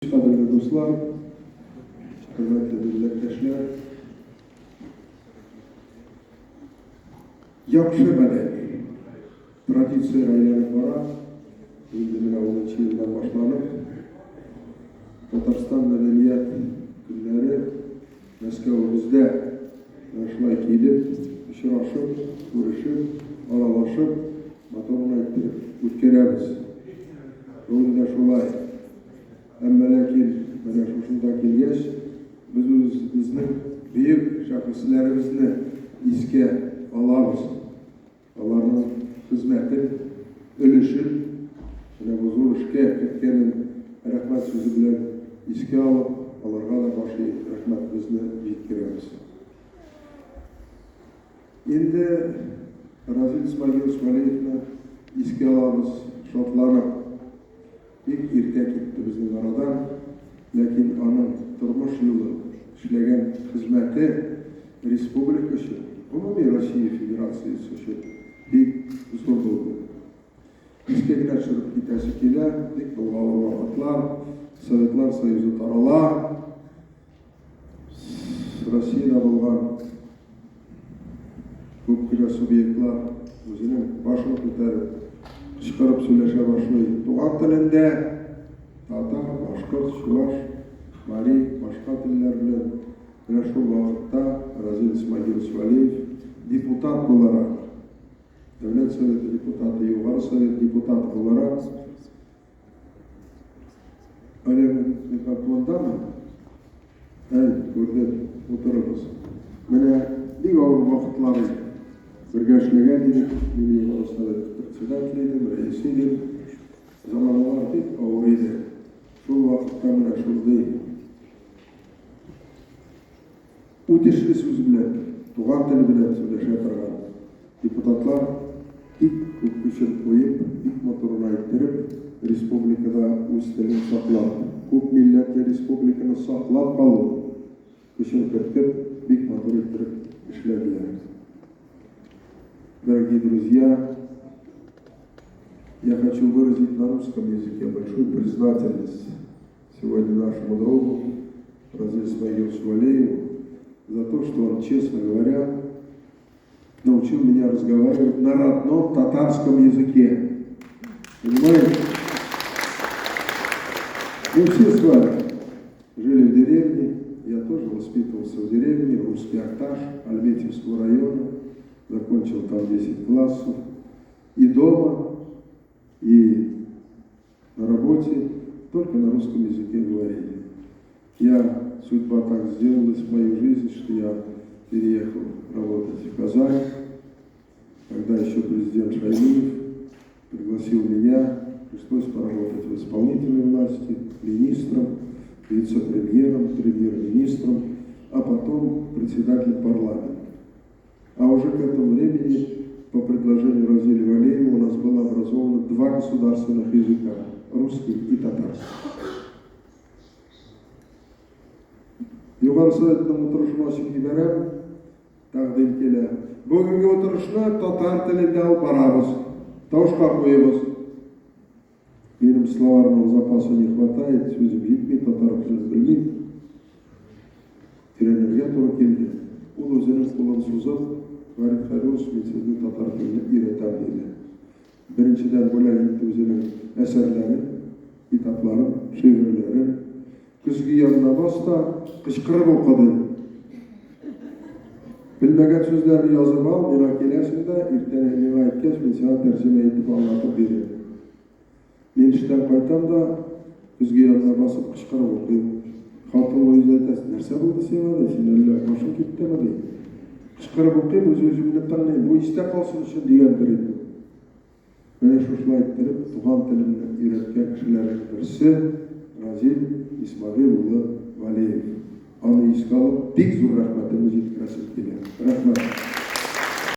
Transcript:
Qadrli do'stlar, hurmatli millatdoshlar, yaxshi madaniy traditsiyaga aylanib boradi. Endi mana 10-yildan boshlanib, Tatariston madaniyat kunlari Moskvamizda shulay kelib, uchrashib, ko'rishib, aralashib, motorni ayttirib o'tkazamiz. O'yinda shulay. Ama lakin mana shunda kelgach, biz o'zimizning buyuk shaxslarimizni esga olamiz. Ularning xizmati, ulushi, mana bu zo'r ishga ketgan rahmat so'zi bilan esga olib, ularga da boshqa rahmatimizni yetkazamiz. Endi Razil Ismoilovni esga olamiz, shodlanib. İlk erkek gitti bizim aradan, lakin onun turmuş yolu işlegen hizmeti Respublika için, Umumi Rossiya Federatsiyasi için ilk zor oldu. İskegine çıkıp gitesi kele, ilk bulgalı vakitlar, Sovetlar Soyuzu taralar, Rossiyada bulgan köpküle subyektler özünün başını tutarıp, çıkarıp söyleşe başlaydı. Tuğan tilinde Tatar, Başkurt, Şuvaş, Mari, başka tiller bilen şu vakitte Razil İsmoilovich deputat olarak, Devlet Soveti deputatı, Yukarı Sovet deputatı olarak öyle mikrofonda mı? Evet, burada otururuz. Bana bir ağır vakitleri birga ishlagan edik. Men Yuqori Sovet председателiydim, raisiydim. Zamonlar deb og'ir edi. Shu vaqtda mana shunday o'tishli so'z bilan, tug'an tili bilan so'zlasha turgan deputatlar ilk ko'pchilik qo'yib, ilk motorini ayttirib, respublikada o'z tilini saqlab, ko'p millatli respublikani saqlab qolib, qo'shin kirib, ilk motor ayttirib ishladilar. Дорогие друзья, я хочу выразить на русском языке большую признательность сегодня нашему другу Разилу Исмаиловичу Валееву за то, что он, честно говоря, научил меня разговаривать на родном татарском языке. Понимаете? Мы все с вами жили в деревне, я тоже воспитывался в деревне, Русский Акташ, Альметьевского района. Закончил там 10 классов. И дома, и на работе только на русском языке говорили. Судьба так сделалась в мою жизнь, что я переехал работать в Казань. Когда еще президент Шаймиев пригласил меня, пришлось поработать в исполнительной власти, министром, вице-премьером, премьер-министром, а потом председателем парламента. А уже к этому времени, по предложению Разиля Валеева, у нас было образовано 2 государственных языка – русский и татарский. Yuqori Sovetning o'tirishini ochib yuborib, taqdim keladi. Bugungi o'tirishni tatar tilida olib boramiz, toshqa qo'yamiz. Mening словарного запаса не хватает, so'zim yetmaydi, tatar tilini bilmayman. Trenerga to'g'ri keldi. U o'zining qo'lini so'zib, Farid Xayros men sizni tatar tilini o'rgataman dedi. Birinchidan bo'lak o'zining asarlari, kitoblari, she'rlari kuzgi yonına bosda qishqirib o'qidi. Bilmagan so'zlarni yozib ol, meni kelasingda ertaga nima aytgach, men senga tarjima etib anlatib beraman. Men ishdan qaytamda kuzgi yonına bosib qishqirib o'qiyman. Xotin o'zi aytasi, narsa bo'ldi senga, senlar boshing ketdimi deydi. Qishqirib o'qiyman, o'z-o'zimni tanlayman, bu esda qolsin uchun degandir edi. Mana shunday ayttirib, tug'an tilini o'rgatgan kishilarning birisi Razil Ismoilovich Valeyev. Onu esga olib, bek zo'r rahmatimizni yetkazib keladi. Rahmat.